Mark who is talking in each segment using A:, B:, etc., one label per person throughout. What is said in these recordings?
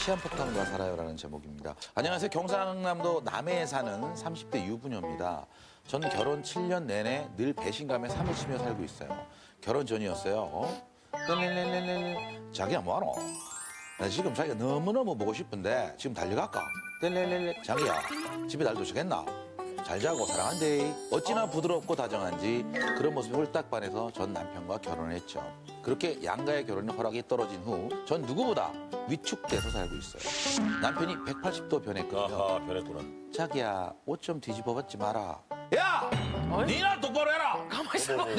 A: 시한폭탄과 살아요라는 제목입니다. 안녕하세요. 경상남도 남해에 사는 30대 유부녀입니다. 저는 결혼 7년 내내 늘 배신감에 사무치며 살고 있어요. 결혼 전이었어요. 자기야 뭐하노? 나 지금 자기가 너무너무 보고 싶은데 지금 달려갈까? 자기야 집에 날 도착했나? 잘 자고 사랑한대. 어찌나 부드럽고 다정한지 그런 모습에 홀딱 반해서 전 남편과 결혼했죠. 그렇게 양가의 결혼이 허락이 떨어진 후 전 누구보다 위축돼서 살고 있어요. 남편이 180도 변했거든요.
B: 아하, 변했구나.
A: 자기야 옷 좀 뒤집어봤지 마라. 야! 니나 똑바로 해라!
C: 가만히 있어.
A: 니는!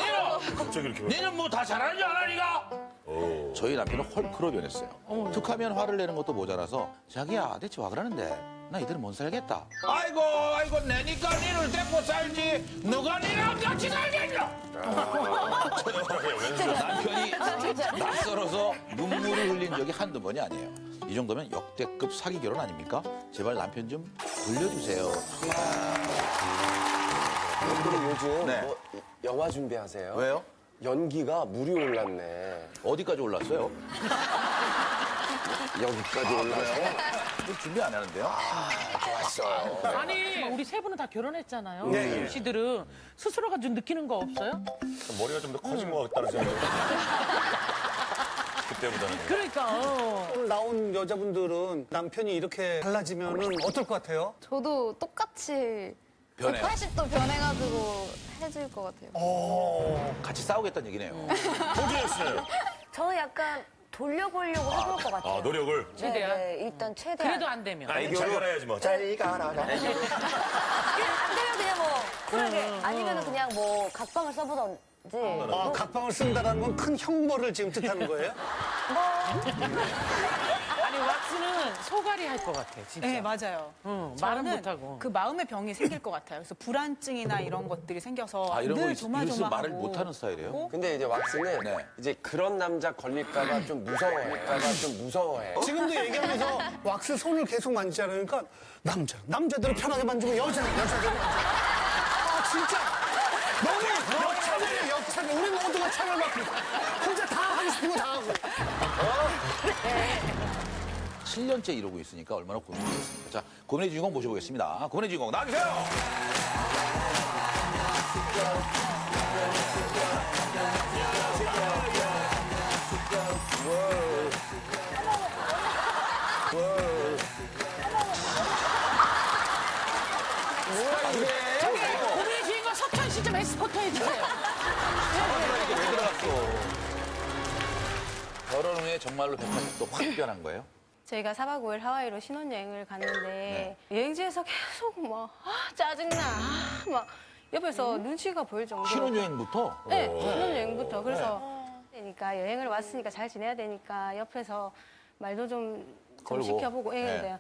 B: 갑자기 이렇게 변
A: 니는 뭐 다 잘하는 줄 알아 니가?
B: 오.
A: 저희 남편은 헐크로 변했어요. 툭하면 화를 내는 것도 모자라서 자기야 대체 와 그러는데 나 이대로 못 살겠다. 아이고 내니까 니를 데리고 살지 누가 니랑 같이 살겠냐? 남편이 낯설어서 눈물을 흘린 적이 한두 번이 아니에요. 이 정도면 역대급 사기 결혼 아닙니까? 제발 남편 좀 돌려주세요.
D: 그리고 요즘
A: 네.
D: 뭐 영화 준비하세요?
A: 왜요?
D: 연기가 물이 올랐네.
A: 어디까지 올랐어요?
D: 여기까지 올라서
A: 준비 안 하는데요?
D: 좋았어요.
C: 아니 우리 세 분은 다 결혼했잖아요.
D: 네.
C: 유 씨들은 스스로가 좀 느끼는 거 없어요?
B: 머리가 좀 더 커진 것 같다는 생각이 그때보다는.
C: 그러니까.
E: 오늘 나온 여자분들은 남편이 이렇게 달라지면 어떨 것 같아요?
F: 저도 똑같이
A: 변해요.
F: 180도 변해가지고 해줄 것 같아요.
A: 같이 싸우겠다는 얘기네요.
B: 호주였어요.
G: 저는 약간 돌려보려고 해볼 것 같아요.
B: 아, 노력을.
C: 최대한?
G: 네, 일단 최대한.
C: 그래도 안 되면.
B: 아니, 잘 가라야지 뭐.
D: 잘 가라.
G: 안 되면 그냥 뭐 쿨하게 아니면 그냥 뭐 각방을 써보던지.
E: 아, 각방을 쓴다는 건 큰 형벌을 지금 뜻하는 거예요?
C: 아니 왁스는 소갈이 할 것 같아 진짜.
H: 네, 맞아요.
C: 응, 말은
H: 저는
C: 못하고.
H: 그 마음의 병이 생길 것 같아요. 그래서 불안증이나 이런 것들이 생겨서
A: 아, 이런 거
H: 늘
A: 있으면
H: 조마조마하고.
A: 말을 못하는 스타일이에요?
D: 근데 이제 왁스는
A: 네.
D: 이제 그런 남자 걸릴까봐 좀 무서워해.
E: 지금도 얘기하면서 왁스 손을 계속 만지잖아요. 그러니까 남자들은 편하게 만지고 여자들은 만지고. 아, 진짜. 너무 역차게. 우리 모두가 차별받고 혼자 다 하고 싶은 거 다 하고.
A: 7년째 이러고 있으니까 얼마나 고민이겠습니까? 자, 고민의 주인공 모셔보겠습니다. 고민의 주인공 나와주세요!
C: 저기 고민의 주인공 석천 씨 좀 엑스포트 해주세요.
A: 이게 왜 들어갔어? 결혼 후에 정말로 180도 확 변한 거예요?
F: 저희가 4박 5일 하와이로 신혼여행을 갔는데 여행지에서 계속 막 짜증나 막 옆에서 눈치가 보일 정도로
A: 신혼여행부터?
F: 네, 신혼여행부터 그래서 그러니까 여행을 왔으니까 잘 지내야 되니까 옆에서 말도 좀
A: 걸고.
F: 시켜보고
A: 네.
F: 근데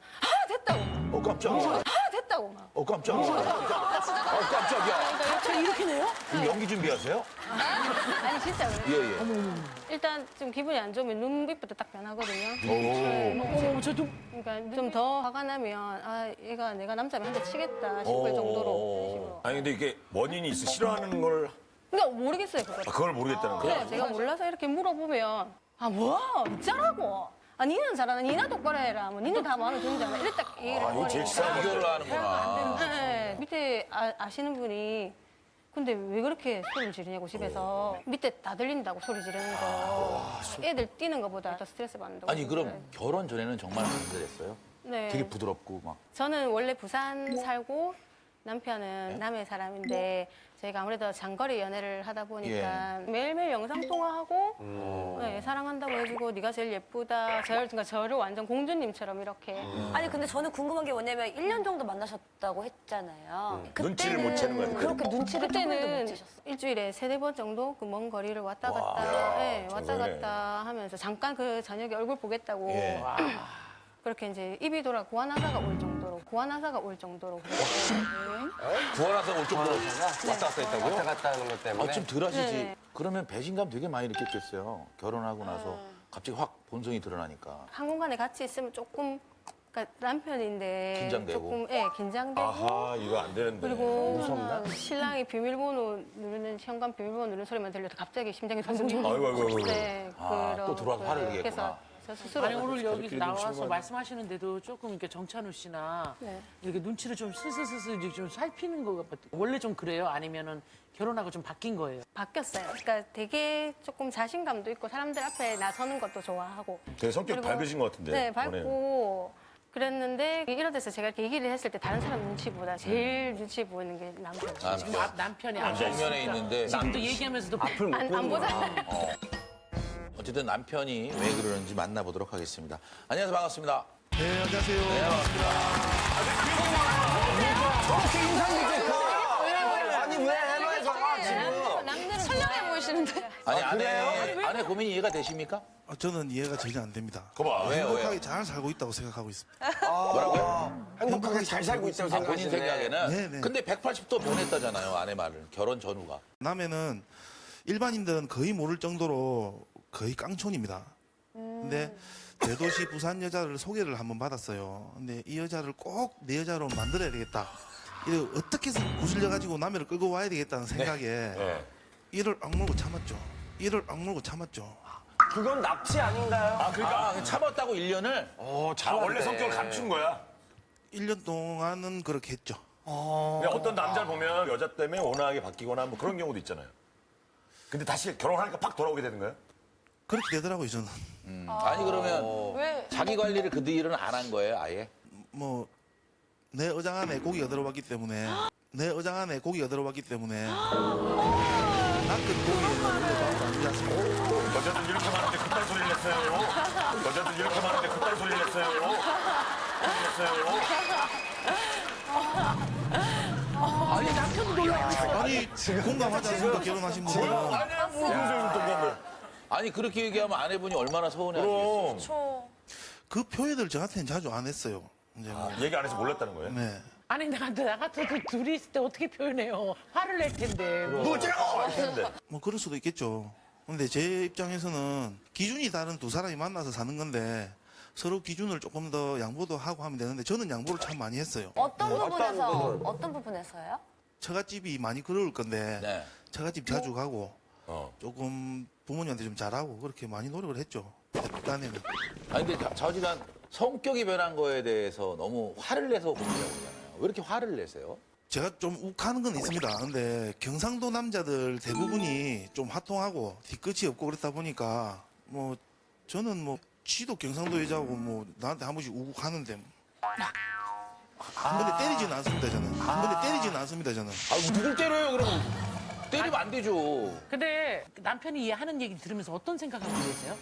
F: 됐다고
A: 깜짝이야.
F: 됐다고 막
A: 깜짝이야. 깜짝이야.
C: 갑자기 이렇게 내요?
A: 그럼 연기 준비하세요?
F: 아니 진짜 그래요.
A: 예.
F: 일단 좀 기분이 안 좋으면 눈빛부터 딱 변하거든요.
C: 어머 저도
F: 그러니까 좀 더 화가 나면 아 얘가 내가 남자면 한 대 치겠다 싶을 정도로 그런 식으로.
B: 아니, 근데 이게 원인이 있어. 싫어하는 걸,
F: 그러니까 모르겠어요 그거.
B: 그걸 모르겠다는 거야.
F: 그래 제가 몰라서 이렇게 물어보면 아 뭐야 있잖아고. 아 니는 잘하는 니나 똑바로 해라. 뭐 니는 다 마음에 드는지 않아. 이래 딱 얘기를
B: 이거 제일
F: 해버리고.
B: 치사한
A: 비교를
B: 거죠.
A: 하는구나.
F: 네, 밑에 아시는 분이 근데 왜 그렇게 소리를 지르냐고 집에서 밑에 다 들린다고 소리 지르는 거. 애들 뛰는 것보다 더 스트레스 받는다고.
A: 아니, 그럼 결혼 전에는 정말 남자랬어요?
F: 네.
A: 되게 부드럽고 막.
F: 저는 원래 부산 살고 남편은 남해 사람인데 저희가 아무래도 장거리 연애를 하다 보니까 매일매일 영상 통화하고 네, 사랑한다고 해주고 네가 제일 예쁘다. 그러니까 저를 완전 공주님처럼 이렇게.
G: 아니 근데 저는 궁금한 게 뭐냐면 1년 정도 만나셨다고 했잖아요.
B: 눈치를 못 채는 거야,
G: 그렇게 눈치를 조금도 못
F: 그때는
G: 채셨어요.
F: 일주일에 3-4번 정도 그 먼 거리를 왔다 갔다 왔다
B: 정말이네.
F: 갔다 하면서 잠깐 그 저녁에 얼굴 보겠다고
A: 예.
F: 그렇게 이제 입이 돌아 고아나사가 올 정도로
A: 구원하서 올 정도로 왔다 갔다 했다고요?
D: 왔다 갔다 하는 것 때문에.
A: 아, 좀 덜 하시지.
F: 네.
A: 그러면 배신감 되게 많이 느꼈겠어요. 결혼하고 나서 갑자기 확 본성이 드러나니까.
F: 한 공간에 같이 있으면 조금 그러니까 남편인데
A: 긴장되고.
F: 조금 긴장되고
B: 아하, 이거 안 되는데.
F: 그리고 신랑이 비밀번호 누르는 현관 비밀번호 누르는 소리만 들려도 갑자기 심장이 덩덩
B: 아이고, 아이고, 아이고.
F: 네,
A: 아, 또 들어와서 화를
F: 그래서
A: 내겠구나.
F: 저 스스로.
C: 아니 오늘 여기 나와서 말씀하시는데도 조금 이렇게 정찬우 씨나
F: 네.
C: 이렇게 눈치를 좀 슬슬슬슬 이제 좀 살피는 거 같아요. 원래 좀 그래요? 아니면은 결혼하고 좀 바뀐 거예요?
F: 바뀌었어요. 그러니까 되게 조금 자신감도 있고 사람들 앞에 나서는 것도 좋아하고.
B: 되게 성격
F: 그리고-
B: 밝으신 것 같은데.
F: 네, 밝고 그랬는데 이런 데서 제가 이렇게 얘기를 했을 때 다른 사람 눈치보다 제일 눈치 보이는 게 남편이죠.
C: 지금 남편이
A: 정면에 있는데
C: 지금도 얘기하면서도
D: 앞을 못
F: 안
D: 보는 거야.
F: 보잖아요.
A: 어쨌든 남편이 왜 그러는지 만나보도록 하겠습니다. 안녕하세요. 반갑습니다.
I: 네, 안녕하세요.
E: 저렇게 인상 깊게
D: 아니 왜 해마에서 지금?
F: 남들은 선량해 보이시는데.
A: 아니 아내 고민이 이해가 되십니까?
I: 저는 이해가 전혀 안 됩니다.
B: 거봐.
A: 왜요?
I: 행복하게 잘 살고 있다고 생각하고 있습니다.
A: 뭐라고요?
D: 행복하게 잘 살고 있다고
A: 아, 본인
D: 생각하시네.
A: 생각에는.
I: 네네.
A: 근데 180도 변했다잖아요. 아내 말을. 결혼 전후가.
I: 남해는 일반인들은 거의 모를 정도로 거의 깡촌입니다. 근데 대도시 부산 여자를 소개를 한번 받았어요. 근데 이 여자를 꼭 내 여자로 만들어야 되겠다. 이래 어떻게 해서 구슬려가지고 남해를 끌고 와야 되겠다는 생각에
B: 네.
I: 이를 악물고 참았죠. 이를 악물고 참았죠.
D: 그건 납치 아닌가요?
B: 아, 그러니까.
A: 참았다고 1년을?
B: 원래 성격을 감춘 거야.
I: 1년 동안은 그렇게 했죠.
B: 그냥 어떤 남자를 보면 여자 때문에 온화하게 바뀌거나 뭐 그런 경우도 있잖아요. 근데 다시 결혼하니까 팍 돌아오게 되는 거예요?
I: 그렇게 되더라고요, 저는.
A: 아니 그러면 자기 관리를 그 뒤로는 안 한 거예요, 아예?
I: 뭐 내 어장 안에 고기가 들어왔기 때문에 낚은 고기에는 원래 마음을 안 주지 않습니까?
B: 여자들 이렇게 많은데 그딴 소리를 냈어요. 여자들 이렇게 많은데 그딴 소리를 냈어요.
C: 아니 남편도 놀라요.
I: 아니 공감하지 않습니까? 결혼하신 분들은
A: 아니 그렇게 얘기하면 아내분이 얼마나 서운해하시겠어요.
B: 그럼
I: 그 표현을 저한테는 자주 안 했어요. 이제 뭐,
B: 얘기 안 해서 몰랐다는 거예요?
I: 네.
C: 아니 나 같아도 둘이 있을 때 어떻게 표현해요? 화를 낼 텐데.
B: 뭐 어쩌라고! 이렇게 했는데.
I: 뭐 그럴 수도 있겠죠. 근데 제 입장에서는 기준이 다른 두 사람이 만나서 사는 건데 서로 기준을 조금 더 양보도 하고 하면 되는데 저는 양보를 참 많이 했어요.
G: 어떤 부분에서요?
I: 처갓집이 많이 그리울 건데
A: 네.
I: 처갓집 자주 가고
B: 어.
I: 조금 부모님한테 좀 잘하고 그렇게 많이 노력을 했죠. 딴에는.
A: 아니 근데 저지간 성격이 변한 거에 대해서 너무 화를 내서 고민이라고 그러잖아요. 왜 이렇게 화를 내세요?
I: 제가 좀 욱하는 건 있습니다. 근데 경상도 남자들 대부분이 좀 화통하고 뒤끝이 없고 그렇다 보니까 뭐 저는 뭐 지도 경상도 여자고 뭐 나한테 한 번씩 욱하는데 한 번에 때리지는 않습니다 저는.
A: 아 누굴 때려요 그럼? 때리면 안 되죠.
C: 근데 남편이 하는 얘기 들으면서 어떤 생각하고 계세요?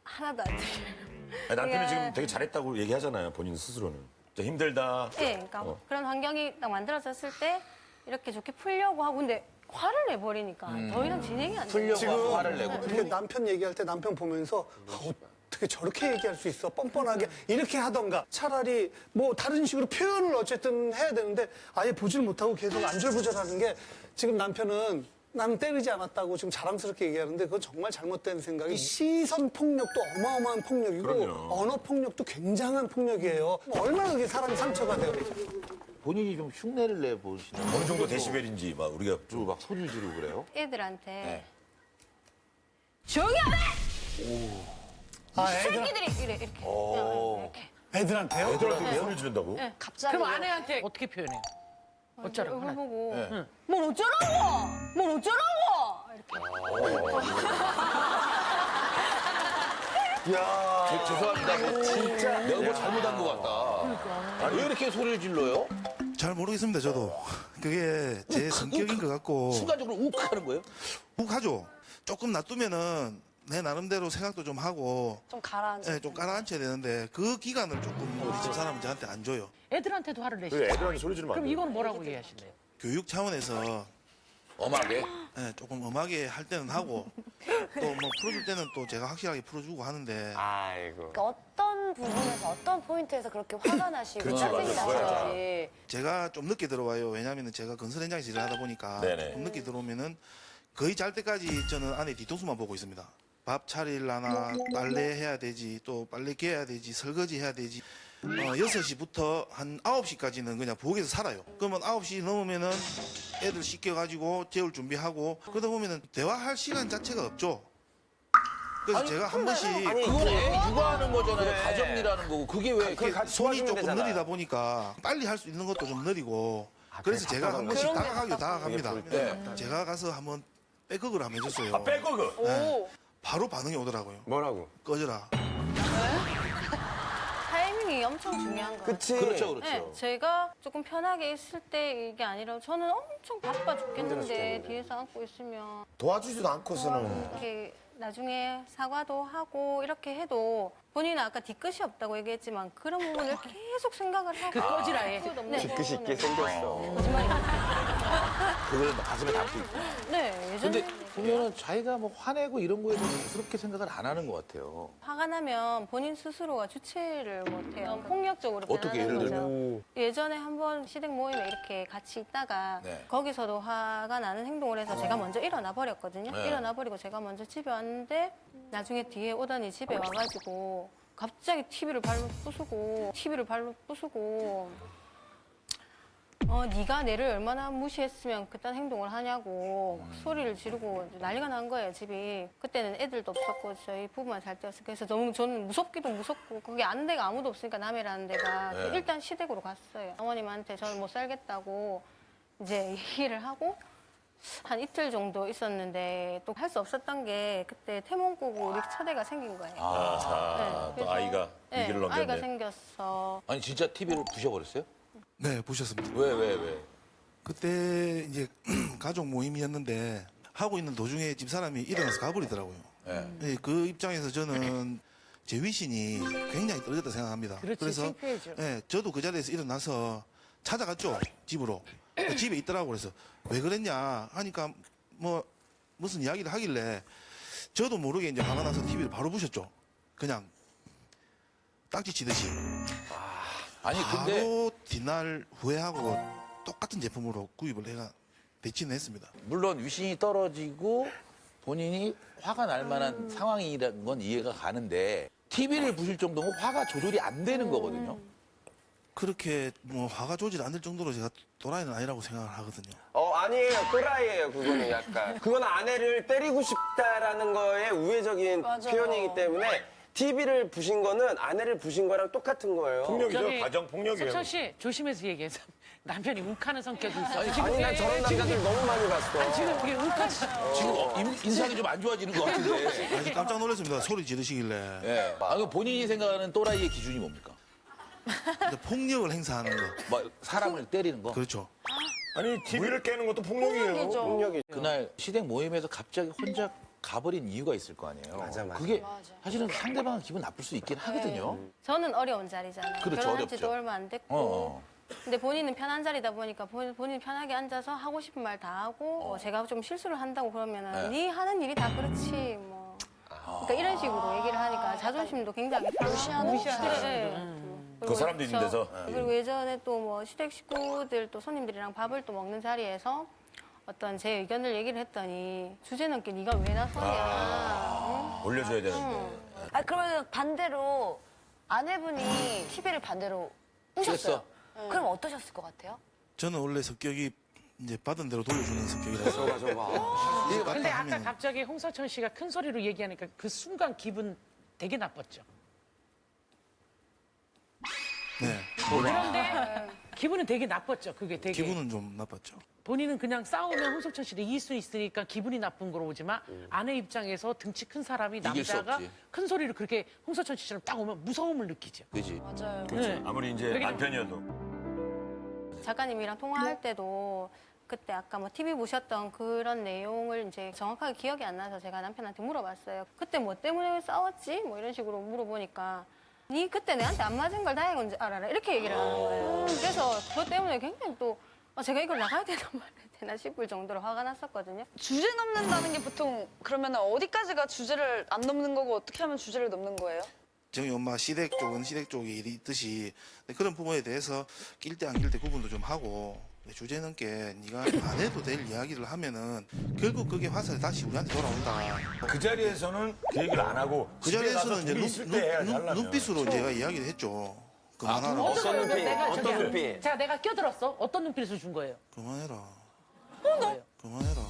F: 하나도 안 들려요.
B: 아니, 남편이
F: 예.
B: 지금 되게 잘했다고 얘기하잖아요, 본인 스스로는. 진짜 힘들다.
F: 네, 그러니까
B: 어.
F: 그런 환경이 딱 만들어졌을 때 이렇게 좋게 풀려고 하고 근데 화를 내버리니까 더 이상 진행이 안 돼요.
A: 풀려고 화를 내고.
E: 이렇게 남편 얘기할 때 남편 보면서 어떻게 저렇게 얘기할 수 있어? 뻔뻔하게 이렇게 하던가 차라리 뭐 다른 식으로 표현을 어쨌든 해야 되는데 아예 보질 못하고 계속 안절부절하는 게 지금 남편은 나는 때리지 않았다고 지금 자랑스럽게 얘기하는데 그건 정말 잘못된 생각이 시선 폭력도 어마어마한 폭력이고
B: 그럼요.
E: 언어 폭력도 굉장한 폭력이에요. 얼마나 그게 사람이 상처가 돼요.
A: 본인이 좀 흉내를 내보시는
B: 어느 정도 데시벨인지 막 우리가
A: 그리고 막 소리를 지르고 그래요?
F: 애들한테
A: 네.
F: 조용히 하래!
E: 아,
F: 새끼들이 이렇게 그냥 이렇게
E: 애들한테요?
B: 애들한테 소리 지른다고?
G: 갑자기.
C: 그럼 아내한테 어떻게 표현해요? 어쩌라고
F: 얼굴
C: 하나?
F: 보고
A: 네.
F: 뭘 어쩌라고! 뭘 어쩌라고! 이렇게
A: 죄송합니다. 뭐, 진짜 내가 뭐 잘못한 것 같다. 왜 이렇게 소리를 질러요?
I: 잘 모르겠습니다 저도. 그게 제 성격인 것 같고
A: 순간적으로 욱 하는 거예요?
I: 욱하죠. 조금 놔두면은 내 나름대로 생각도 좀 하고
G: 좀 가라앉아.
I: 좀 깔아앉혀야 되는데 그 기간을 조금 우리 집 사람은 저한테 안 줘요.
C: 애들한테도 화를 내시죠?
B: 그래, 애들한테 소리 지르면 안
C: 그럼
B: 돼.
C: 이건 뭐라고 얘기하시나요?
I: 교육 차원에서
A: 엄하게.
I: 조금 엄하게 할 때는 하고 또 뭐 풀어줄 때는 또 제가 확실하게 풀어주고 하는데
D: 아이고.
G: 그러니까 어떤 부분에서 어떤 포인트에서 그렇게 화가 나시고
B: 그렇지,
G: 짜증이
B: 맞아, 그거야.
G: 나시는지.
I: 제가 좀 늦게 들어와요. 왜냐하면 제가 건설 현장에서 일을 하다 보니까
B: 네네.
I: 좀 늦게 들어오면은 거의 잘 때까지 저는 아내 뒤통수만 보고 있습니다. 밥 차리려나 빨래 해야 되지 또 빨래 개야 되지 설거지 해야 되지 6시부터 한 9시까지는 그냥 부엌에서 살아요. 그러면 9시 넘으면은 애들 씻겨가지고 재울 준비하고 그러다 보면은 대화할 시간 자체가 없죠. 그래서 제가 한 번씩
A: 그건 애 육아하는 거잖아요. 가정이라는 거고. 그게 왜
D: 그걸 같이
I: 손이
D: 도와주면
I: 조금
D: 되잖아.
I: 느리다 보니까 빨리 할 수 있는 것도 좀 느리고 그래서 제가 한 번씩 다가갑니다.
A: 때.
I: 제가 가서 한번 백허그를 한번 해줬어요.
B: 아, 백허그.
I: 바로 반응이 오더라고요.
D: 뭐라고?
I: 꺼져라.
F: 타이밍이 엄청 중요한 거 같아요.
D: 그치.
A: 그렇죠,
F: 네,
A: 그렇죠.
F: 제가 조금 편하게 있을 때 이게 아니라 저는 엄청 바빠 죽겠는데 뒤에서 안고 있으면
B: 도와주지도 않고서는.
F: 이렇게 나중에 사과도 하고 이렇게 해도 본인은 아까 뒤끝이 없다고 얘기했지만 그런 부분을 계속 생각을 하고
C: 그 꺼지라에.
D: 뒤끝이 있게 생겼어.
A: 그걸 가슴에 담고 있고.
F: 네,
A: 근데
F: 예전에
A: 보면은 자기가 뭐 화내고 이런 거에 대해서 그렇게 생각을 안 하는 것 같아요.
F: 화가 나면 본인 스스로가 주체를 못해요. 폭력적으로
A: 어떻게
F: 변하는
A: 예를
F: 거죠. 예전에 한번 시댁 모임에 이렇게 같이 있다가
A: 네.
F: 거기서도 화가 나는 행동을 해서 제가 먼저 일어나 버렸거든요.
A: 네.
F: 일어나 버리고 제가 먼저 집에 왔는데 나중에 뒤에 오더니 집에 와가지고 갑자기 TV를 발로 부수고 네가 내를 얼마나 무시했으면 그딴 행동을 하냐고 소리를 지르고 난리가 난 거예요, 집이. 그때는 애들도 없었고 저희 부부만 살 때였어요. 그래서 너무 저는 무섭기도 무섭고 거기 아는 데가 아무도 없으니까 남해라는 데가
A: 네.
F: 일단 시댁으로 갔어요. 어머님한테 저는 못 살겠다고 이제 얘기를 하고 한 이틀 정도 있었는데 또 할 수 없었던 게 그때 태몽고고 우리 첫애가 생긴 거예요.
B: 아, 또
F: 그래서,
B: 아이가
F: 네,
B: 위기를 넘겼네.
F: 아이가 생겼어.
A: 아니 진짜 TV를 부셔버렸어요?
I: 네, 보셨습니다.
A: 왜?
I: 그때 이제 가족 모임이었는데 하고 있는 도중에 집사람이 일어나서 가버리더라고요.
A: 네.
I: 예, 그 입장에서 저는 제 위신이 굉장히 떨어졌다 생각합니다.
C: 그렇지,
I: 그래서
C: 창피해져.
I: 예, 저도 그 자리에서 일어나서 찾아갔죠, 집으로. 그 집에 있더라고. 그래서 왜 그랬냐 하니까 뭐 무슨 이야기를 하길래 저도 모르게 이제 화가 나서 TV를 바로 부셨죠. 그냥 딱지 치듯이.
A: 아니 근데
I: 바로 뒷날 후회하고 똑같은 제품으로 구입을 해가 대치는 했습니다.
A: 물론 위신이 떨어지고 본인이 화가 날 만한 상황이라는 건 이해가 가는데 TV를 부실 정도면 화가 조절이 안 되는 거거든요.
I: 그렇게 뭐 화가 조절 안 될 정도로 제가 또라이는 아니라고 생각을 하거든요.
D: 아니에요. 또라이예요. 그거는 약간. 그건 아내를 때리고 싶다라는 거에 우회적인 표현이기 때문에 TV를 부신 거는 아내를 부신 거랑 똑같은 거예요.
B: 폭력이죠. 가정 폭력이에요.
C: 석천 씨 조심해서 얘기해서 남편이 욱하는 성격이 있어.
D: 아니, 난 저런 남자들 너무 많이 봤어.
C: 지금 이게 욱하지.
A: 지금 인상이 좀 안 좋아지는 것 같은데.
I: 아주 깜짝 놀랐습니다. 소리 지르시길래.
A: 예. 아, 그 본인이 생각하는 또라이의 기준이 뭡니까?
I: 근데 폭력을 행사하는 거.
A: 뭐 사람을 때리는 거?
I: 그렇죠.
B: 아니, TV를 깨는 것도 폭력이에요.
D: 폭력이.
A: 그날 시댁 모임에서 갑자기 혼자 가버린 이유가 있을 거 아니에요.
D: 맞아.
A: 그게 사실은 상대방은 기분 나쁠 수 있긴 하거든요.
F: 저는 어려운 자리잖아요.
A: 그렇죠,
F: 결혼한
A: 어렵죠.
F: 지도 얼마 안 됐고.
A: 어.
F: 근데 본인은 편한 자리다 보니까 본인 편하게 앉아서 하고 싶은 말 다 하고 제가 좀 실수를 한다고 그러면은 네 하는 일이 다 그렇지 뭐. 그러니까 이런 식으로 얘기를 하니까 자존심도 굉장히 무시하는.
B: 그 사람도 있는 데서.
F: 그리고 예전에 또 뭐 시댁 식구들 또 손님들이랑 밥을 또 먹는 자리에서 어떤 제 의견을 얘기를 했더니 주제 넘게 네가 왜 나서냐.
B: 올려줘야 되는데.
G: 그러면 반대로 아내분이 TV를 반대로 부셨어요. 그럼 어떠셨을 것 같아요?
I: 저는 원래 성격이 이제 받은 대로 돌려주는 성격이라서.
C: 근데 아까 갑자기 홍서천 씨가 큰 소리로 얘기하니까 그 순간 기분 되게 나빴죠.
I: 네.
C: 그런데 기분은 되게 나빴죠. 그게 되게.
I: 기분은 좀 나빴죠.
C: 본인은 그냥 싸우면 홍석천 씨를 이길 수 있으니까 기분이 나쁜 거로 오지만 아내 입장에서 등치 큰 사람이
A: 이길 수
C: 남자가
A: 없지.
C: 큰 소리를 그렇게 홍석천 씨처럼 딱 오면 무서움을 느끼죠.
A: 그지?
G: 맞아요.
C: 네.
B: 아무리 이제
C: 그러게-
B: 남편이어도.
F: 작가님이랑 통화할 때도 그때 아까 뭐 TV 보셨던 그런 내용을 이제 정확하게 기억이 안 나서 제가 남편한테 물어봤어요. 그때 뭐 때문에 싸웠지? 뭐 이런 식으로 물어보니까 니 그때 내한테 안 맞은 걸 다행인 줄 알아라 이렇게 얘기를 하는 거예요. 그래서 그것 때문에 굉장히 또 제가 이걸 나가야 되나 말아야 되나 싶을 정도로 화가 났었거든요.
H: 주제 넘는다는 게 보통 그러면 어디까지가 주제를 안 넘는 거고 어떻게 하면 주제를 넘는 거예요?
I: 저희 엄마 시댁 쪽은 시댁 쪽에 일이 있듯이 그런 부분에 대해서 낄 때 안 낄 때 구분도 좀 하고 주제 넘게 네가 안 해도 될 이야기를 하면은 결국 그게 화살이 다시 우리한테 돌아온다.
B: 그 자리에서는 그 얘기를 안 하고
I: 그
B: 집에 가서
I: 자리에서는 이제
B: 둘이 있을 때 해야지 하려면.
I: 눈빛으로 제가 이야기를 했죠. 그만하라.
D: 어떤 눈빛?
C: 내가
D: 어떤
C: 저기-
D: 눈빛?
C: 자, 내가 껴들었어. 어떤 눈빛을 준 거예요?
I: 그만해라.
C: 뭐예요?
I: 그만해라.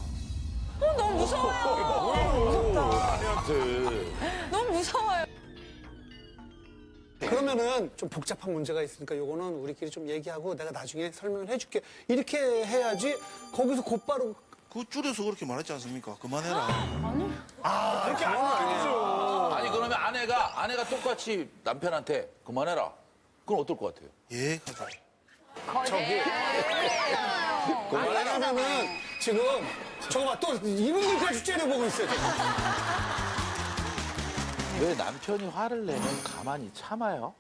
H: 너무 무서워요.
B: 아내한테.
H: 너무 무서워요.
E: 그러면은 좀 복잡한 문제가 있으니까 요거는 우리끼리 좀 얘기하고 내가 나중에 설명을 해줄게. 이렇게 해야지 거기서 곧바로
I: 그 줄여서 그렇게 말했지 않습니까? 그만해라.
B: 그렇게 아니죠.
A: 아니 그러면 아내가 똑같이 남편한테 그만해라. 그건 어떨 것 같아요?
I: 예, 가자.
E: 왜냐면은 지금 저거 봐, 또 이분들까지 째려보고 있어요. 지금.
A: 왜 남편이 화를 내면 가만히 참아요?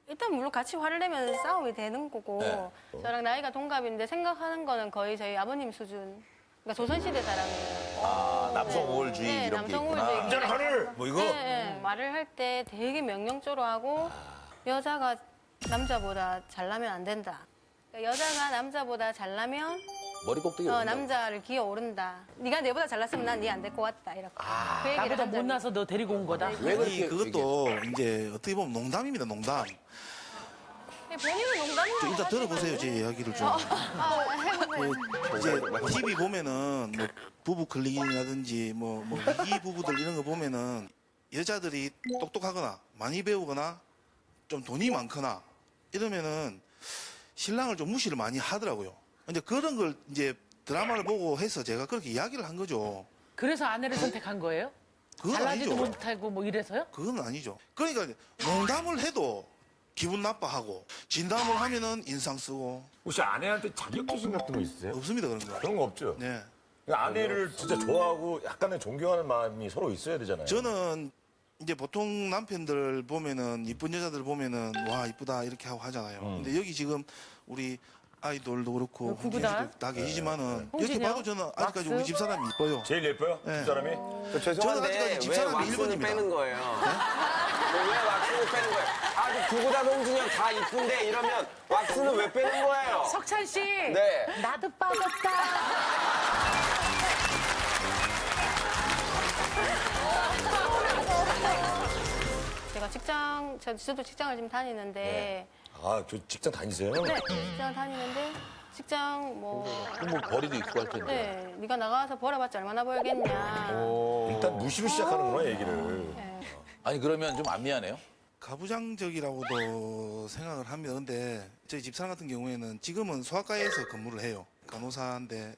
F: 일단 물론 같이 화를 내면 싸움이 되는 거고
A: 네.
F: 저랑 나이가 동갑인데 생각하는 거는 거의 저희 아버님 수준. 그러니까 조선시대 사람이에요.
A: 아, 남성 우월주의
F: 네,
A: 이런 게
F: 남성
A: 있구나.
F: 우월주의.
B: 남자는 하늘! 뭐 이거?
F: 네, 네. 말을 할 때 되게 명령조로 하고 여자가 남자보다 잘나면 안 된다. 그러니까 여자가 남자보다 잘나면
A: 머리 꼭대기 올린다고.
F: 남자를 기어오른다. 네가 내보다 잘났으면 난 네 안 될 것 같다. 이렇게. 그 얘기를
C: 나보다
F: 한 적이
C: 못나서 너 데리고 온 거다.
A: 왜
I: 아니,
A: 그렇게
I: 그것도 이제 어떻게 보면 농담입니다, 농담.
F: 본인은 농담이라고
I: 일단
F: 하지
I: 들어보세요, 제 이야기를 좀. 그 이제 TV 보면은 뭐 부부 클릭이라든지 뭐 위기 부부들 이런 거 보면은 여자들이 똑똑하거나 많이 배우거나 좀 돈이 많거나 이러면은 신랑을 좀 무시를 많이 하더라고요. 이제 그런 걸 이제 드라마를 보고 해서 제가 그렇게 이야기를 한 거죠.
C: 그래서 아내를 선택한 거예요?
I: 그건
C: 잘나지도
I: 아니죠.
C: 못하고 뭐 이래서요?
I: 그건 아니죠. 그러니까 농담을 해도 기분 나빠하고 진담을 하면은 인상 쓰고
B: 혹시 아내한테 자격지심 같은 거 있으세요?
I: 없습니다 그런 거.
B: 그런 거 없죠?
I: 네.
B: 그러니까 아내를 진짜 좋아하고 약간의 존경하는 마음이 서로 있어야 되잖아요.
I: 저는 이제 보통 남편들 보면은 이쁜 여자들 보면은 와 이쁘다 이렇게 하고 하잖아요. 근데 여기 지금 우리 아이돌도 그렇고
C: 누구다?
I: 홍진이도 다 계시지만은
C: 홍진이요?
I: 이렇게 봐도 저는 아직까지 우리
C: 왁스?
I: 집사람이 이뻐요.
B: 제일 예뻐요?
I: 네.
B: 집사람이?
D: 저 죄송한데
I: 저는 아직까지
D: 왜
I: 집사람이
D: 왁스를
I: 일본입니다.
D: 빼는 거예요? 왜 왁스를 빼는 거예요? 아주 두고다 홍준이 형 다 이쁜데 이러면 왁스는 왜 빼는 거예요?
C: 석찬 씨.
D: 네.
C: 나도 빠졌다.
F: 제가 저도 직장을 지금 다니는데
B: 아, 저 직장 다니세요?
F: 네, 직장 다니는데 직장 뭐
A: 그럼 뭐 벌이도 있고 할 텐데.
F: 네, 네가 나가서 벌어봤자 얼마나 벌겠냐.
B: 일단 무시로 시작하는구나, 얘기를.
A: 아니 그러면 좀 안 미안해요?
I: 가부장적이라고도 생각을 합니다. 근데 저희 집사람 같은 경우에는 지금은 소아과에서 근무를 해요. 간호사인데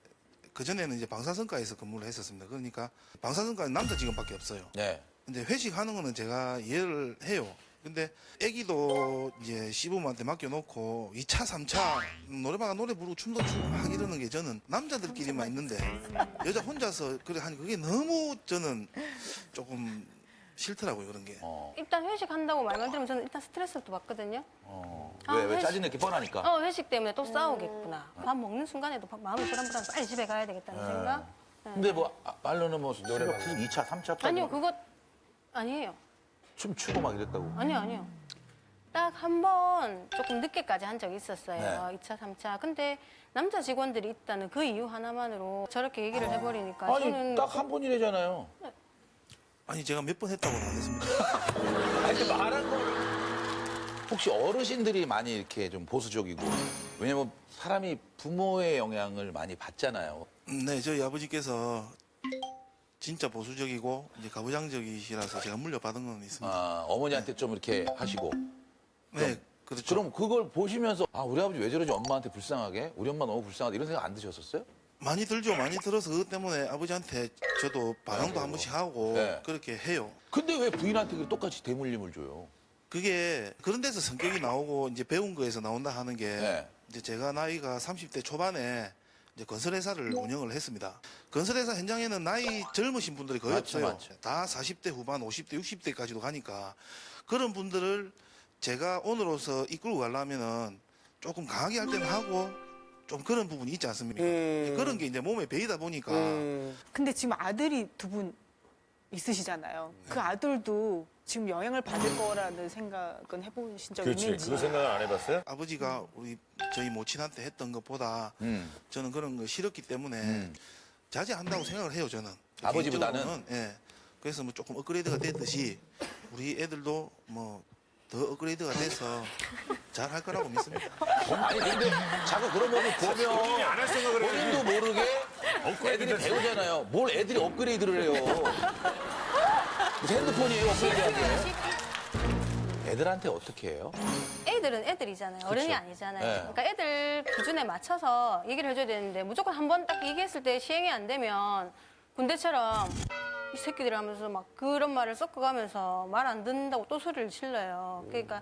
I: 그전에는 이제 방사선과에서 근무를 했었습니다. 그러니까 방사선과는 남자 직원밖에 없어요.
A: 네.
I: 근데 회식하는 거는 제가 이해를 해요. 근데 애기도 이제 시부모한테 맡겨놓고 2차, 3차 노래방 노래 부르고 춤도 추고 막 이러는 게 저는 남자들끼리만 있는데 여자 혼자서 그래 하니 그게 너무 저는 조금 싫더라고요 그런 게.
F: 일단 회식한다고 말만 들으면 저는 일단 스트레스부터 받거든요.
A: 왜
F: 회식.
A: 짜증내기 뻔하니까.
F: 회식 때문에 또 싸우겠구나. 밥 먹는 순간에도 마음이 불안불안 빨리 집에 가야 되겠다는 생각.
A: 근데 뭐 말로는 뭐 노래방 2차, 3차까지
F: 아니요, 그거 아니에요.
A: 춤 추고 막 이랬다고.
F: 아니요. 딱 한 번 조금 늦게까지 한 적이 있었어요.
A: 네.
F: 2차, 3차. 근데 남자 직원들이 있다는 그 이유 하나만으로 저렇게 얘기를 해버리니까
A: 아니
F: 저는
A: 딱 한 번이래잖아요.
I: 아니 제가 몇 번 했다고는 안 했습니다.
A: 아니 말한 거 혹시 어르신들이 많이 이렇게 좀 보수적이고 왜냐면 사람이 부모의 영향을 많이 받잖아요.
I: 네, 저희 아버지께서 진짜 보수적이고 이제 가부장적이시라서 제가 물려받은 건 있습니다.
A: 아, 어머니한테 좀 이렇게 하시고.
I: 네, 그렇죠.
A: 그럼 그걸 보시면서 아 우리 아버지 왜 저러지 엄마한테 불쌍하게 우리 엄마 너무 불쌍하다 이런 생각 안 드셨었어요?
I: 많이 들죠. 많이 들어서 그것 때문에 아버지한테 저도 반항도 한 번씩 하고
A: 네.
I: 그렇게 해요.
A: 근데 왜 부인한테 그 똑같이 대물림을 줘요?
I: 그게 그런 데서 성격이 나오고 이제 배운 거에서 나온다 하는 게
A: 네.
I: 이제 제가 나이가 30대 초반에 이제 건설회사를 운영을 했습니다. 건설회사 현장에는 나이 젊으신 분들이 거의
A: 많죠,
I: 없어요.
A: 많죠.
I: 다 40대 후반, 50대, 60대까지도 가니까 그런 분들을 제가 오늘로서 이끌고 가려면은 조금 강하게 할 때는 하고 좀 그런 부분이 있지 않습니까? 그런 게 이제 몸에 배이다 보니까
H: 근데 지금 아들이 두 분 있으시잖아요. 그 아들도 지금 영향을 받을 거라는 생각은 해보신 적
B: 그렇지.
H: 있는지.
B: 그 생각은 안 해봤어요?
I: 아버지가 저희 모친한테 했던 것보다 저는 그런 거 싫었기 때문에 자제한다고 생각을 해요 저는.
A: 아버지보다는?
I: 개인적으로는, 예. 그래서 뭐 조금 업그레이드가 됐듯이 우리 애들도 뭐 더 업그레이드가 돼서 잘 할 거라고 믿습니다.
A: 아니 근데 자꾸 그런 모습 보면
B: 안 할 생각을 해.
A: 본인도 모르게 애들이 배우잖아요. 뭘 애들이 업그레이드를 해요. 무슨 핸드폰이에요, 업그레이드하는 게. 애들한테 어떻게 해요?
F: 애들은 애들이잖아요. 어른이
A: 그쵸.
F: 아니잖아요.
A: 네.
F: 그러니까 애들 기준에 맞춰서 얘기를 해줘야 되는데 무조건 한 번 딱 얘기했을 때 시행이 안 되면 군대처럼 이 새끼들 하면서 막 그런 말을 섞어가면서 말 안 듣는다고 또 소리를 질러요. 그러니까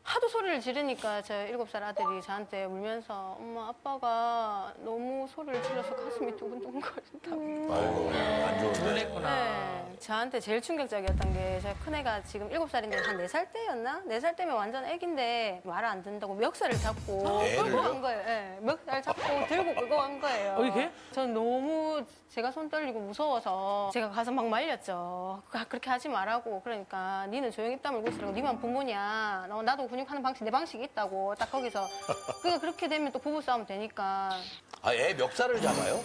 F: 하도 소리를 지르니까 저 7살 아들이 저한테 울면서 엄마 아빠가 너무 소리를 질러서 가슴이 두근두근거린다고.
B: 아이고, 안 좋은데.
C: 놀랬구나.
F: 네, 저한테 제일 충격적이었던 게 제가 큰애가 지금 7살인데 한 4살 때였나? 4살 때면 완전 애기인데 말을 안 듣는다고 멱살을 잡고 끌고 간 거예요. 네, 멱살 잡고 들고 끌고 간 거예요.
C: 이게?
F: 전 너무 제가 손 떨리고 무서워서 제가 가서 막 말렸죠. 그렇게 하지 말라고. 그러니까 니는 조용히 다물고 있으라고. 니만 부모냐. 나도 근육하는 방식 내 방식이 있다고. 딱 거기서 그러니까 그렇게 되면 또 부부싸움 되니까.
A: 아, 애 멱살을 잡아요?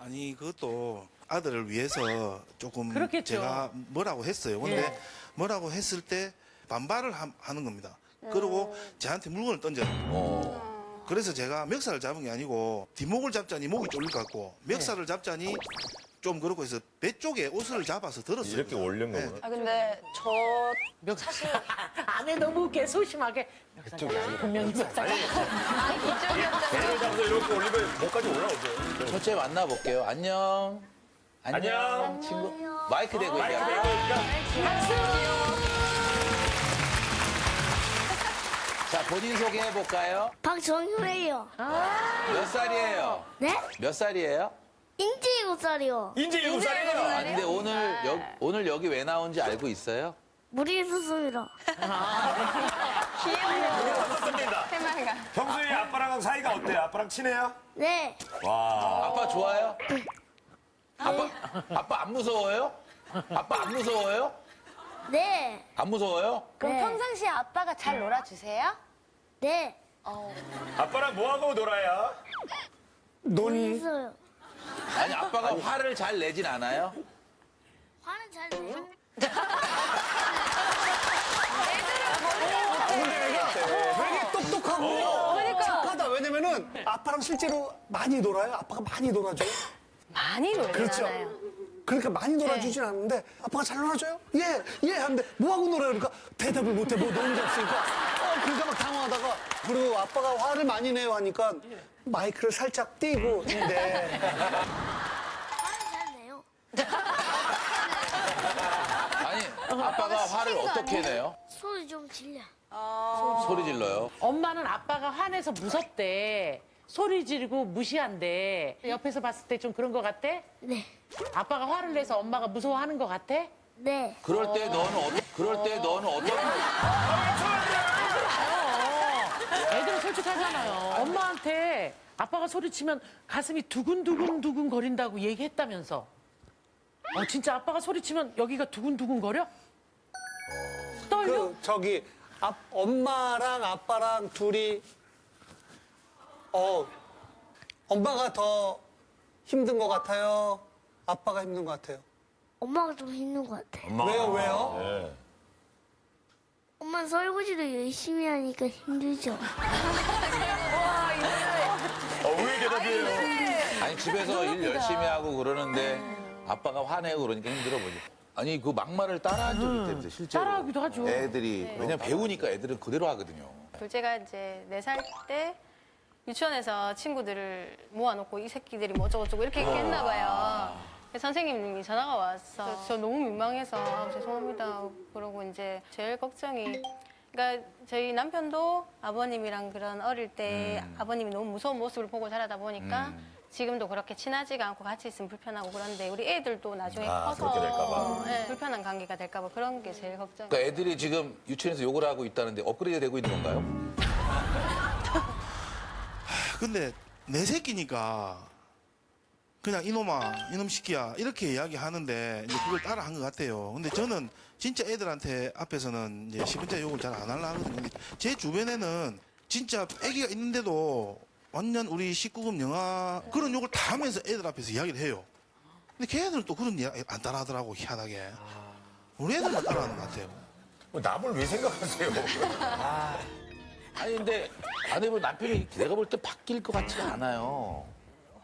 I: 아니 그것도 아들을 위해서 조금
C: 그렇겠죠.
I: 제가 뭐라고 했어요. 근데 뭐라고 했을 때 반발을 하는 겁니다. 그리고 저한테 물건을 던져요. 그래서 제가 멱살을 잡은 게 아니고 뒷목을 잡자니 목이 쫄릴 것 같고 멱살을 잡자니 좀 그렇고 해서 배 쪽에 옷을 잡아서 들었어요.
B: 이렇게 올린
I: 네.
B: 거구나.
G: 아 근데 저
C: 사실 안에 너무 이렇게 소심하게 분명히 멱살
G: 아니 이쪽이었잖아요.
B: 배를 잡아서 이렇게 올리면 목까지 올라오죠.
A: 첫째 만나볼게요. 안녕.
B: 안녕.
A: 친구. 마이크 대고
B: 마이크
A: 얘기하고.
B: 대고
A: 자, 본인 소개해볼까요?
J: 박정효예요.
A: 몇 살이에요?
J: 네?
A: 몇 살이에요?
J: 인제 7살이요.
B: 인제 7살이에요.
A: 아, 근데 오늘 여기 왜 나온지 알고 있어요?
J: 물이 있었습니다.
B: 좋습니다. 평소에 아빠랑 사이가 어때요? 아빠랑 친해요?
J: 네.
B: 와.
A: 아빠 좋아요? 아빠 안 무서워요? 아빠 안 무서워요?
J: 네.
A: 안 무서워요?
G: 그럼
J: 네.
G: 평상시에 아빠가 잘 놀아주세요?
J: 네.
B: 아빠랑 뭐하고 놀아요?
E: 논
J: 있어요.
A: 아니, 아빠가 화를 잘 내진 않아요?
J: 화는 잘 내요.
E: 되게 똑똑하고 착하다. 왜냐면은 아빠랑 실제로 많이 놀아요. 아빠가 많이 놀아줘요.
F: 많이 놀진
E: 그렇죠.
F: 않아요.
E: 그러니까 많이 놀아주진 않는데 아빠가 잘 놀아줘요? 예 하는데 뭐하고 놀아요? 그러니까 대답을 못해. 뭐 노는 게 없으니까 그러니까 막 당황하다가 그리고 아빠가 화를 많이 내요 하니까 마이크를 살짝 띄고 네.
J: 화는 잘 내요.
A: 아니, 아빠가 화를 어떻게 내요?
J: 소리 좀 질려.
A: 소리 질러요.
C: 엄마는 아빠가 화내서 무섭대. 소리 지르고 무시한대. 옆에서 봤을 때 좀 그런 거 같아?
J: 네.
C: 아빠가 화를 내서 엄마가 무서워하는 거 같아?
J: 네.
A: 그럴 때 너는 어떤
C: 애들은 솔직하잖아요. 엄마한테 아빠가 소리치면 가슴이 두근두근 거린다고 얘기했다면서. 진짜 아빠가 소리치면 여기가 두근두근 거려? 떨려?
E: 그 저기 엄마랑 아빠랑 둘이 엄마가 더 힘든 것 같아요. 아빠가 힘든 것 같아요.
J: 엄마가 좀 힘든 것 같아.
E: 왜요?
B: 네.
J: 엄마는 설거지도 열심히 하니까 힘들죠.
B: 의외의 대답이에요.
A: 아니 집에서 일 열심히 하고 그러는데 아빠가 화내고 그러니까 힘들어 보지. 아니 그 막말을 따라한 적이 있다면서 실제로.
C: 따라하기도 하죠.
A: 애들이 왜냐면 배우니까 애들은 그대로 하거든요.
F: 둘째가 이제 4살 때 유치원에서 친구들을 모아놓고 이 새끼들이 뭐 어쩌고저쩌고 이렇게 얘기했나 봐요. 선생님이 전화가 왔어. 저 너무 민망해서 죄송합니다. 그러고 이제 제일 걱정이 그러니까 저희 남편도 아버님이랑 그런 어릴 때 아버님이 너무 무서운 모습을 보고 자라다 보니까 지금도 그렇게 친하지가 않고 같이 있으면 불편하고 그런데 우리 애들도 나중에 커서
B: 그렇게 될까 봐.
F: 불편한 관계가 될까 봐 그런 게 제일 걱정.
A: 그러니까 애들이 지금 유치원에서 욕을 하고 있다는데 업그레이드 되고 있는 건가요?
I: 근데 내 새끼니까 그냥 이놈아, 이놈 시키야 이렇게 이야기하는데 이제 그걸 따라한 것 같아요. 근데 저는 진짜 애들한테 앞에서는 이제 10분짜리 욕을 잘 안 하려고 하거든요. 근데 제 주변에는 진짜 애기가 있는데도 완전 우리 19금 영화 그런 욕을 다 하면서 애들 앞에서 이야기를 해요. 근데 걔네들은 또 그런 이야기 안 따라하더라고 희한하게. 우리 애들만 따라하는 것 같아요.
B: 남을 왜 생각하세요?
A: 아니 근데 아내분 남편이 내가 볼 때 바뀔 것 같지가 않아요.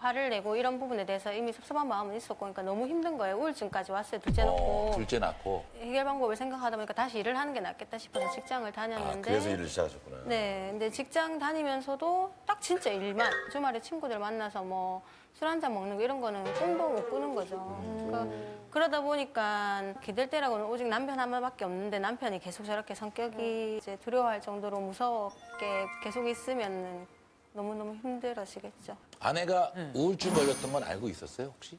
F: 화를 내고 이런 부분에 대해서 이미 섭섭한 마음은 있었고 그러니까 너무 힘든 거예요. 우울증까지 왔어요. 둘째 놓고.
A: 둘째 낳고.
F: 해결 방법을 생각하다 보니까 다시 일을 하는 게 낫겠다 싶어서 직장을 다녔는데
B: 그래서 일을 시작하셨구나.
F: 네, 근데 직장 다니면서도 딱 진짜 일만 주말에 친구들 만나서 뭐 술 한잔 먹는 거 이런 거는 꿈도 못 꾸는 거죠. 그러다 보니까 기댈 때라고는 오직 남편 하나밖에 없는데 남편이 계속 저렇게 성격이 이제 두려워할 정도로 무섭게 계속 있으면 너무너무 힘들어지겠죠.
A: 아내가 우울증 걸렸던 건 알고 있었어요, 혹시?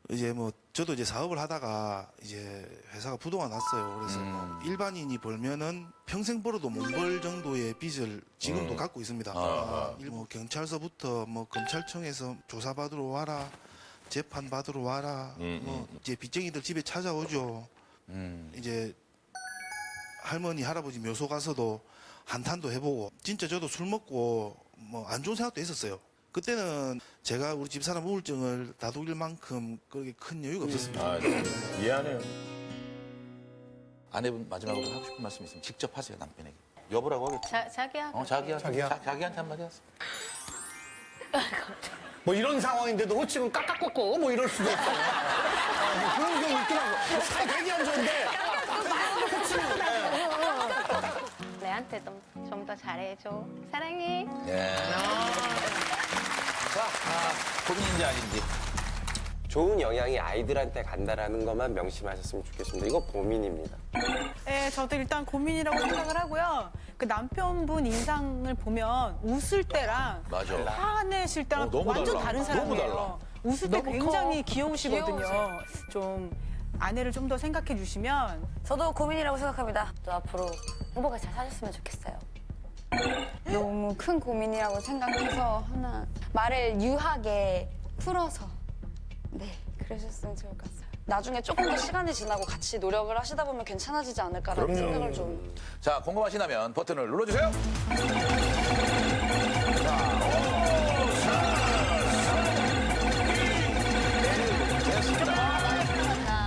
I: 이제 뭐 저도 이제 사업을 하다가 이제 회사가 부도가 났어요. 그래서 뭐 일반인이 벌면은 평생 벌어도 못 벌 정도의 빚을 지금도 갖고 있습니다. 뭐 경찰서부터 뭐 검찰청에서 조사받으러 와라, 재판 받으러 와라, 뭐 이제 빚쟁이들 집에 찾아오죠. 이제 할머니 할아버지 묘소 가서도 한탄도 해보고 진짜 저도 술 먹고 뭐 안 좋은 생각도 했었어요. 그때는 제가 우리 집사람 우울증을 다독일 만큼 그렇게 큰 여유가 없었습니다.
B: 아, 네. 이해하네요.
A: 아내분 마지막으로 하고 싶은 말씀 있으면 직접 하세요, 남편에게. 여보라고 하겠지?
F: 자기야.
A: 자기야.
E: 자기야.
A: 자기한테 한마디 하세요.
E: 뭐 이런 상황인데도 호칭은 깎아꺾고 뭐 이럴 수도 있고. 뭐 그런 경우 있더라고. 사이 되게 안 좋은데.
F: 내한테 좀 더 잘해줘. 사랑해.
A: 예. 자, 고민인지 아닌지.
D: 좋은 영향이 아이들한테 간다라는 것만 명심하셨으면 좋겠습니다. 이거 고민입니다.
H: 네, 저도 일단 고민이라고 생각을 하고요. 그 남편분 인상을 보면 웃을 때랑
A: 맞아.
H: 화내실 때랑
A: 너무
H: 완전
A: 달라.
H: 다른
A: 너무
H: 사람이에요.
A: 달라.
H: 웃을 때
G: 너무
H: 굉장히
G: 커.
H: 귀여우시거든요.
G: 귀여우세요.
H: 좀 아내를 좀 더 생각해 주시면
G: 저도 고민이라고 생각합니다. 또 앞으로 행복하게 잘 사셨으면 좋겠어요.
K: 너무 큰 고민이라고 생각해서 하나 말을 유하게 풀어서 네 그러셨으면 좋을 것 같아요. 나중에 조금 더 시간이 지나고 같이 노력을 하시다 보면 괜찮아지지 않을까라는 생각을 좀.
A: 자, 궁금하시다면 버튼을 눌러주세요.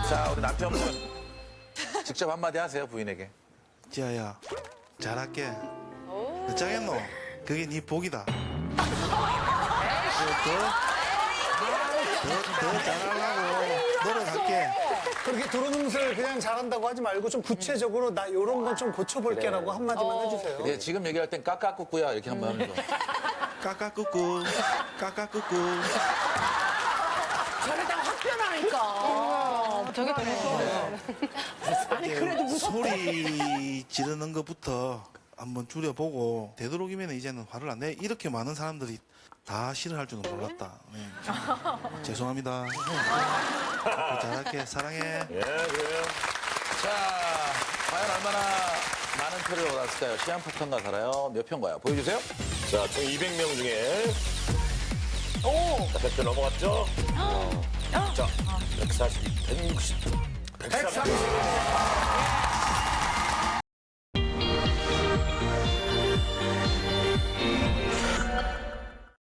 A: 자, 우리 남편분 직접 한마디 하세요, 부인에게.
I: 지아야, 잘할게. 어쩌겠노? 그게 네 복이다. 더 잘하려고 노력할게.
E: 그렇게 들어오면서 그냥 잘한다고 하지 말고 좀 구체적으로 나 이런 건 좀 고쳐볼게라고 한마디만 해주세요.
A: 네, 지금 얘기할 땐 까까꾸꾸야 이렇게 한번 하는 거.
I: 까까꾸꾸, 까까꾸꾸.
C: 저러다가 확 변하니까.
F: 저게 더 무서워요.
C: 아니, 그래도 무섭다.
I: 소리 지르는 것부터 한번 줄여보고 되도록이면 이제는 화를 안 내. 이렇게 많은 사람들이 다 싫어할 줄은 몰랐다. 네, 죄송합니다. 잘할게. 사랑해.
B: 예, 그래요.
A: 자, 과연 얼마나 많은 표를 받았을까요? 시한폭탄과 살아요. 몇 표인가요? 보여주세요.
B: 자, 총 200명 중에. 자, 100표 넘어갔죠? 자, 140, 160, 130.